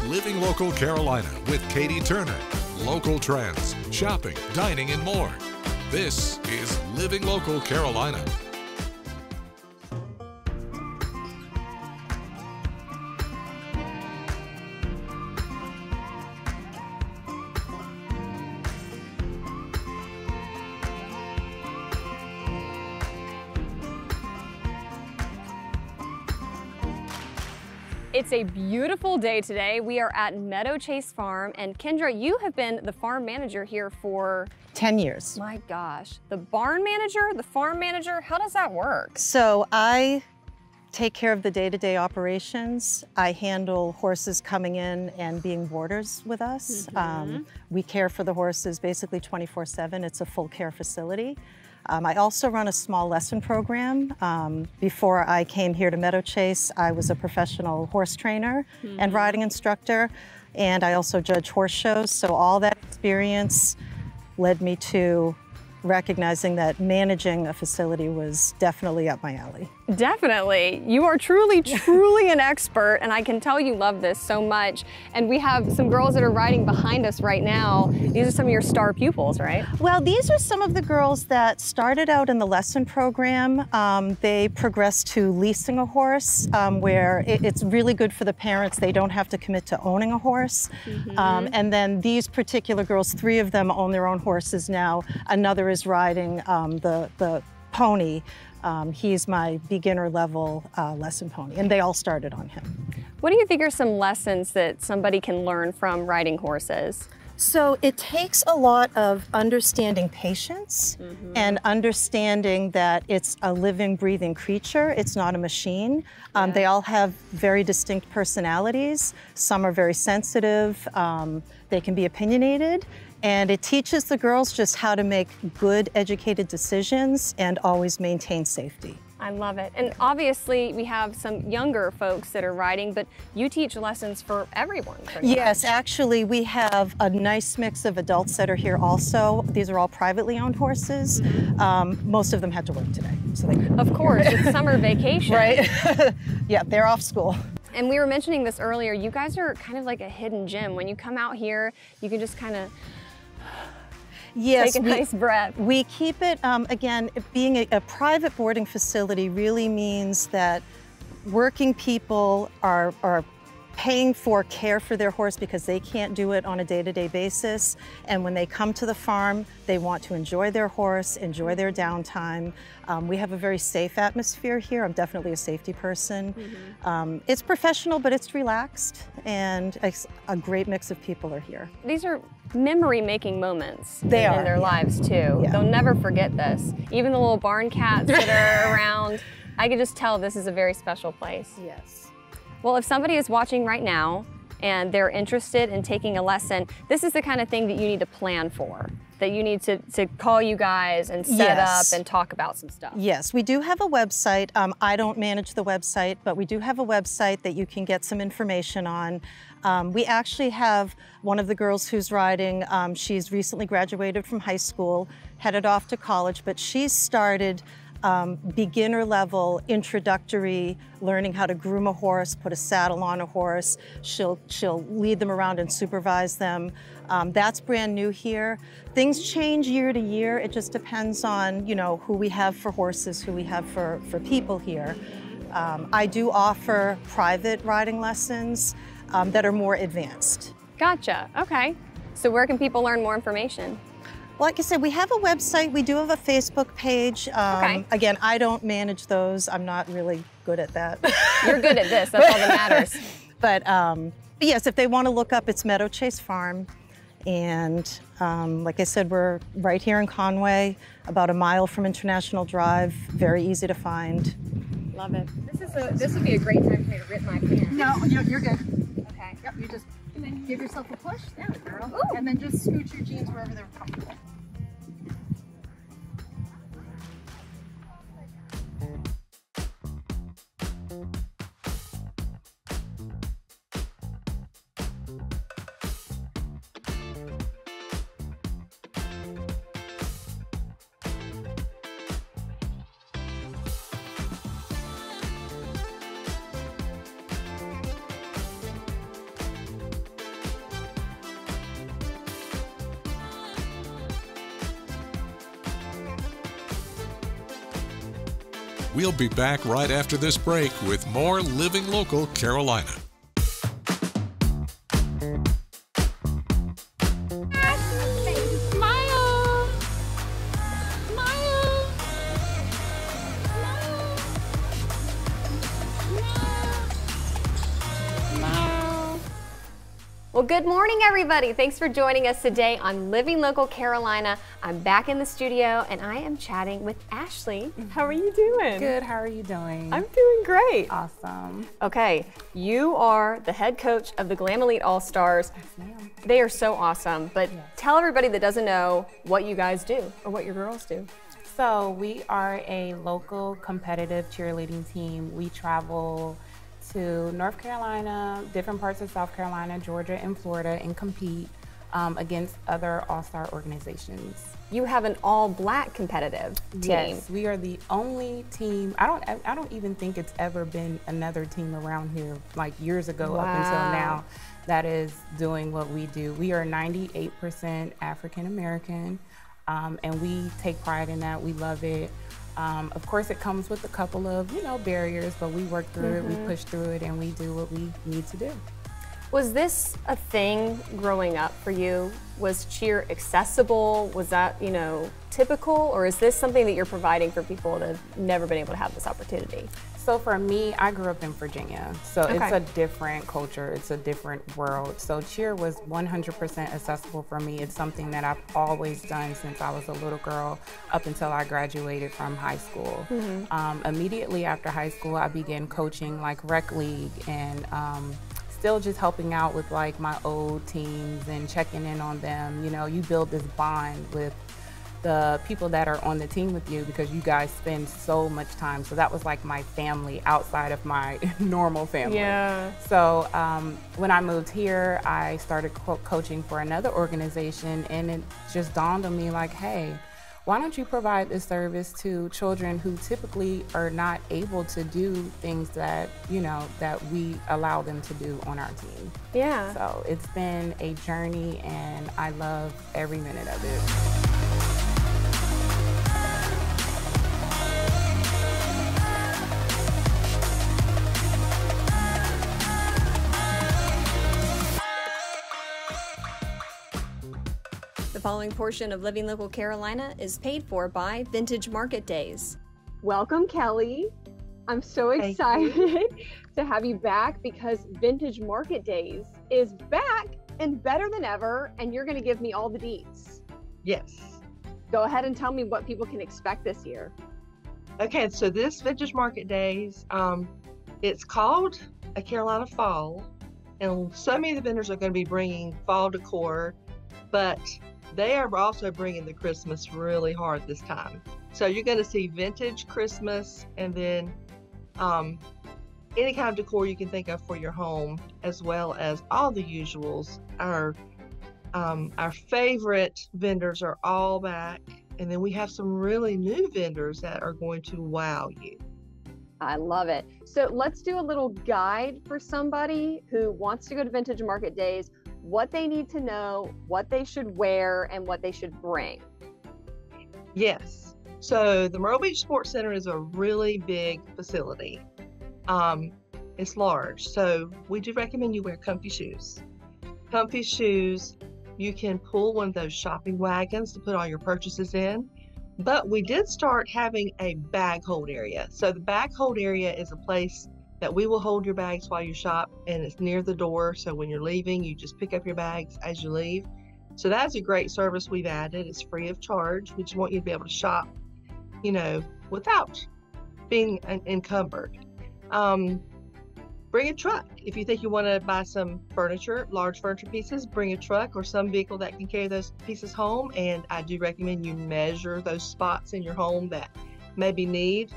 Living Local Carolina with Katie Turner. Local trends, shopping, dining, and more. This is Living Local Carolina. It's a beautiful day today. We are at Meadow Chase Farm, and Kendra, you have been the farm manager here for 10 years. My gosh, the barn manager, the farm manager, how does that work? So I take care of the day-to-day operations. I handle horses coming in and being boarders with us. We care for the horses basically 24/7. It's a full care facility. I also run a small lesson program. Before I came here to Meadow Chase, I was a professional horse trainer and riding instructor, and I also judge horse shows. So all that experience led me to recognizing that managing a facility was definitely up my alley. Definitely. You are truly, truly an expert, and I can tell you love this so much. And we have some girls that are riding behind us right now. These are some of your star pupils, right? Well, these are some of the girls that started out in the lesson program. They progressed to leasing a horse, where it's really good for the parents. They don't have to commit to owning a horse. And then these particular girls, 3 of them own their own horses now. Another is riding the pony. He's my beginner level lesson pony, and they all started on him. What do you think are some lessons that somebody can learn from riding horses? So it takes a lot of understanding patience and understanding that it's a living, breathing creature. It's not a machine. They all have very distinct personalities. Some are very sensitive. They can be opinionated. And it teaches the girls just how to make good, educated decisions and always maintain safety. I love it. And obviously we have some younger folks that are riding, but you teach lessons for everyone. Yes, actually we have a nice mix of adults that are here also. These are all privately owned horses. Most of them had to work today. So they couldn't. Of course, it's summer vacation. Right. Yeah, they're off school. And we were mentioning this earlier, you guys are kind of like a hidden gem. When you come out here, you can just kind of take a nice breath. We keep it, again, being a private boarding facility really means that working people are paying for care for their horse because they can't do it on a day-to-day basis. And when they come to the farm, they want to enjoy their horse, enjoy their downtime. We have a very safe atmosphere here. I'm definitely a safety person. It's professional, but it's relaxed, and a great mix of people are here. These are memory-making moments in their lives too. Yeah. They'll never forget this. Even the little barn cats that are around, I can just tell this is a very special place. Yes. Well, if somebody is watching right now and they're interested in taking a lesson, this is the kind of thing that you need to plan for, that you need to call you guys and set up and talk about some stuff. Yes, we do have a website. I don't manage the website, but we do have a website that you can get some information on. We actually have one of the girls who's riding, she's recently graduated from high school, headed off to college, but she's started beginner level, introductory, learning how to groom a horse, put a saddle on a horse. She'll lead them around and supervise them. That's brand new here. Things change year to year. It just depends on, you know, who we have for horses, who we have for people here. I do offer private riding lessons that are more advanced. Gotcha, okay. So where can people learn more information? Like I said, we have a website. We do have a Facebook page. Again, I don't manage those. I'm not really good at that. You're good at this. That's all that matters. But yes, if they want to look up, it's Meadow Chase Farm. And like I said, we're right here in Conway, about a mile from International Drive. Very easy to find. Love it. This would be a great time for me to rip my pants. No, you're good. Okay. Yep, you just give yourself a push. There, girl. Ooh. And then just scoot your jeans wherever they're comfortable. We'll be back right after this break with more Living Local Carolina. Well, good morning, everybody. Thanks for joining us today on Living Local Carolina. I'm back in the studio, and I am chatting with Ashley. How are you doing? Good. How are you doing? I'm doing great. Awesome. Okay, you are the head coach of the Glam Elite All-Stars. Yes, ma'am. They are so awesome, but tell everybody that doesn't know what you guys do or what your girls do. So we are a local competitive cheerleading team. We travel to North Carolina, different parts of South Carolina, Georgia, and Florida, and compete against other all-star organizations. You have an all-black competitive team. Yes, we are the only team. I don't even think it's ever been another team around here, like years ago up until now, that is doing what we do. We are 98% African American, and we take pride in that. We love it. Of course, it comes with a couple of, barriers, but we work through it, we push through it, and we do what we need to do. Was this a thing growing up for you? Was cheer accessible? Was that, typical? Or is this something that you're providing for people that have never been able to have this opportunity? So for me, I grew up in Virginia, so it's a different culture, it's a different world. So cheer was 100% accessible for me. It's something that I've always done since I was a little girl up until I graduated from high school. Immediately after high school, I began coaching like rec league and still just helping out with like my old teams and checking in on them. You build this bond with the people that are on the team with you because you guys spend so much time. So that was like my family outside of my normal family. Yeah. So when I moved here, I started coaching for another organization, and it just dawned on me like, hey, why don't you provide this service to children who typically are not able to do things that, that we allow them to do on our team. Yeah. So it's been a journey, and I love every minute of it. The following portion of Living Local Carolina is paid for by Vintage Market Days. Welcome, Kelly. I'm so excited to have you back because Vintage Market Days is back and better than ever, and you're going to give me all the deets. Yes. Go ahead and tell me what people can expect this year. Okay, so this Vintage Market Days, it's called a Carolina Fall, and so many of the vendors are going to be bringing fall decor, but they are also bringing the Christmas really hard this time. So you're going to see vintage Christmas, and then any kind of decor you can think of for your home, as well as all the usuals. Our favorite vendors are all back, and then we have some really new vendors that are going to wow you. I love it. So let's do a little guide for somebody who wants to go to Vintage Market Days, what they need to know, what they should wear, and what they should bring. Yes. So the Myrtle Beach Sports Center is a really big facility. It's large, so we do recommend you wear comfy shoes. Comfy shoes, you can pull one of those shopping wagons to put all your purchases in, but we did start having a bag hold area. So the bag hold area is a place that we will hold your bags while you shop, and it's near the door, so when you're leaving, you just pick up your bags as you leave. So that's a great service we've added. It's free of charge. We just want you to be able to shop, without being encumbered. Bring a truck. If you think you want to buy some furniture, large furniture pieces, bring a truck or some vehicle that can carry those pieces home, and I do recommend you measure those spots in your home that maybe need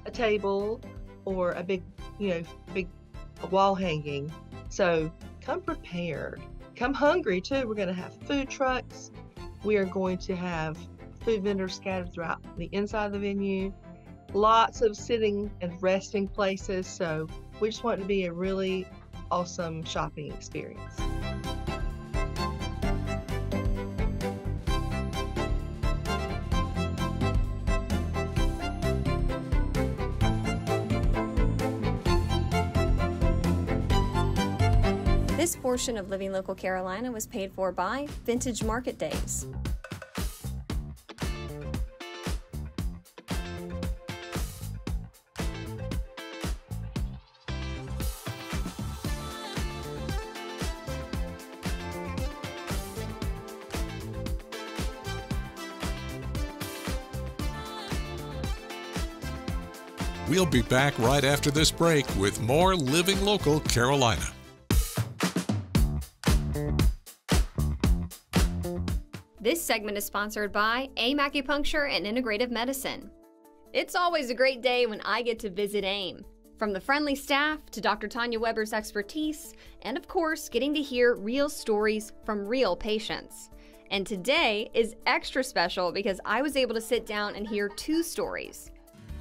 a table or a big wall hanging. So come prepared. Come hungry too. We're going to have food trucks. We are going to have food vendors scattered throughout the inside of the venue. Lots of sitting and resting places. So we just want it to be a really awesome shopping experience. This portion of Living Local Carolina was paid for by Vintage Market Days. We'll be back right after this break with more Living Local Carolina. This segment is sponsored by AIM Acupuncture and Integrative Medicine. It's always a great day when I get to visit AIM. From the friendly staff to Dr. Tanya Weber's expertise, and of course, getting to hear real stories from real patients. And today is extra special because I was able to sit down and hear 2 stories.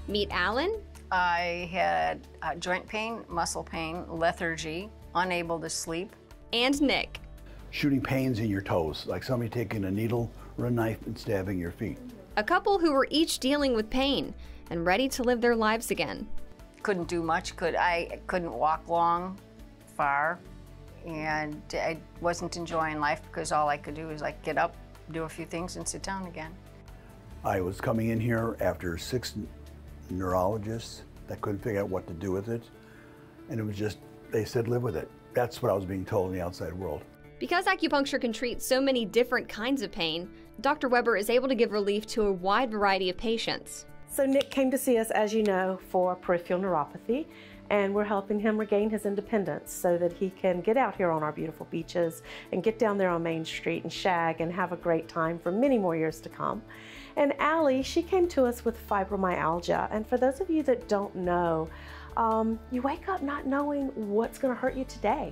Meet Alan. I had joint pain, muscle pain, lethargy, unable to sleep. And Nick. Shooting pains in your toes, like somebody taking a needle or a knife and stabbing your feet. A couple who were each dealing with pain and ready to live their lives again. Couldn't do much. I couldn't walk long, far, and I wasn't enjoying life because all I could do was like get up, do a few things, and sit down again. I was coming in here after 6 neurologists that couldn't figure out what to do with it, and it was just, they said live with it. That's what I was being told in the outside world. Because acupuncture can treat so many different kinds of pain, Dr. Weber is able to give relief to a wide variety of patients. So Nick came to see us, as you know, for peripheral neuropathy, and we're helping him regain his independence so that he can get out here on our beautiful beaches and get down there on Main Street and shag and have a great time for many more years to come. And Allie, she came to us with fibromyalgia, and for those of you that don't know, you wake up not knowing what's going to hurt you today.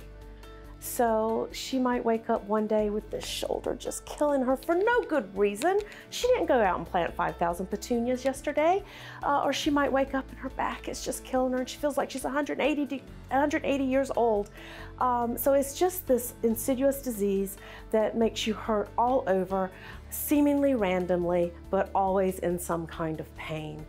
So she might wake up one day with this shoulder just killing her for no good reason. She didn't go out and plant 5,000 petunias yesterday. Or she might wake up and her back is just killing her and she feels like she's 180 years old. So it's just this insidious disease that makes you hurt all over, seemingly randomly, but always in some kind of pain.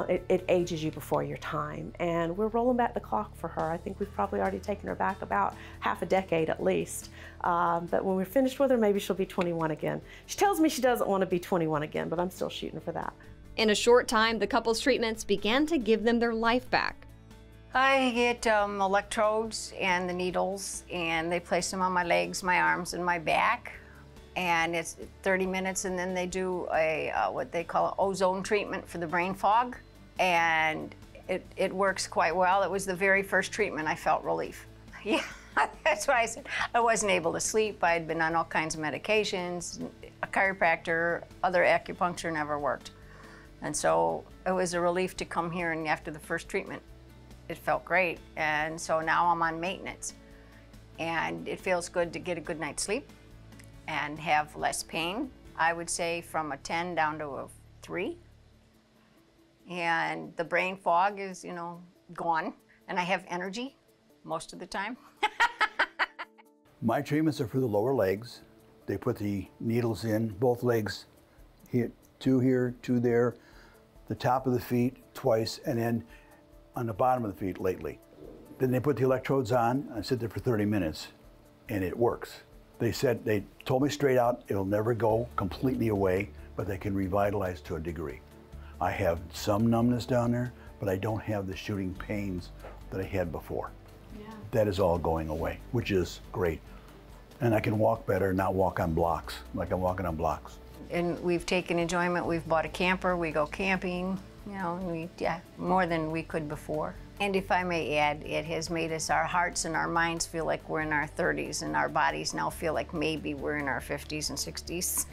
It ages you before your time, and we're rolling back the clock for her. I think we've probably already taken her back about half a decade at least. But when we're finished with her, maybe she'll be 21 again. She tells me she doesn't want to be 21 again, but I'm still shooting for that. In a short time, the couple's treatments began to give them their life back. I get electrodes and the needles, and they place them on my legs, my arms, and my back. And it's 30 minutes, and then they do a what they call an ozone treatment for the brain fog, and it works quite well. It was the very first treatment I felt relief. Yeah, that's why I said I wasn't able to sleep. I had been on all kinds of medications, a chiropractor, other acupuncture never worked. And so it was a relief to come here, and after the first treatment, it felt great. And so now I'm on maintenance, and it feels good to get a good night's sleep and have less pain. I would say from a 10 down to a 3. And the brain fog is, gone. And I have energy most of the time. My treatments are for the lower legs. They put the needles in both legs, here, 2 here, 2 there, the top of the feet twice, and then on the bottom of the feet lately. Then they put the electrodes on. I sit there for 30 minutes, and it works. They told me straight out, it'll never go completely away, but they can revitalize to a degree. I have some numbness down there, but I don't have the shooting pains that I had before. Yeah. That is all going away, which is great. And I can walk better, not walk on blocks, like I'm walking on blocks. And we've taken enjoyment. We've bought a camper, we go camping, more than we could before. And if I may add, it has made us, our hearts and our minds feel like we're in our 30s, and our bodies now feel like maybe we're in our 50s and 60s.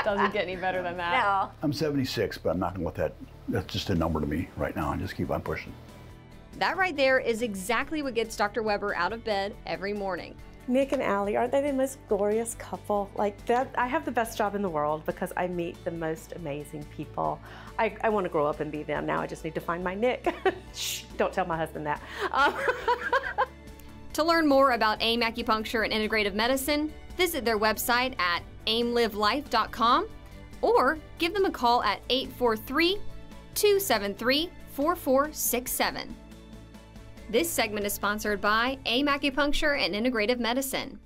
Doesn't get any better than that. No. I'm 76, but I'm not gonna let that, that's just a number to me right now. I just keep on pushing. That right there is exactly what gets Dr. Weber out of bed every morning. Nick and Allie, aren't they the most glorious couple? Like that, I have the best job in the world because I meet the most amazing people. I want to grow up and be them. Now I just need to find my Nick. Shh, don't tell my husband that. To learn more about AIM Acupuncture and Integrative Medicine, visit their website at aimlivelife.com or give them a call at 843-273-4467. This segment is sponsored by AIM Acupuncture and Integrative Medicine.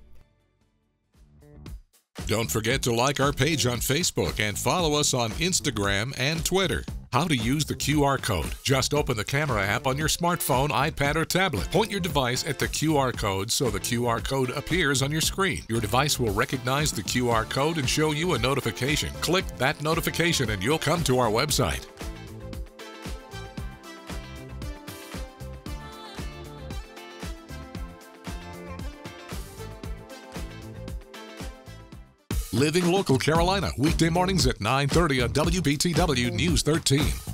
Don't forget to like our page on Facebook and follow us on Instagram and Twitter. How to use the QR code. Just open the camera app on your smartphone, iPad, or tablet. Point your device at the QR code so the QR code appears on your screen. Your device will recognize the QR code and show you a notification. Click that notification and you'll come to our website. Living Local Carolina, weekday mornings at 9:30 on WBTW News 13.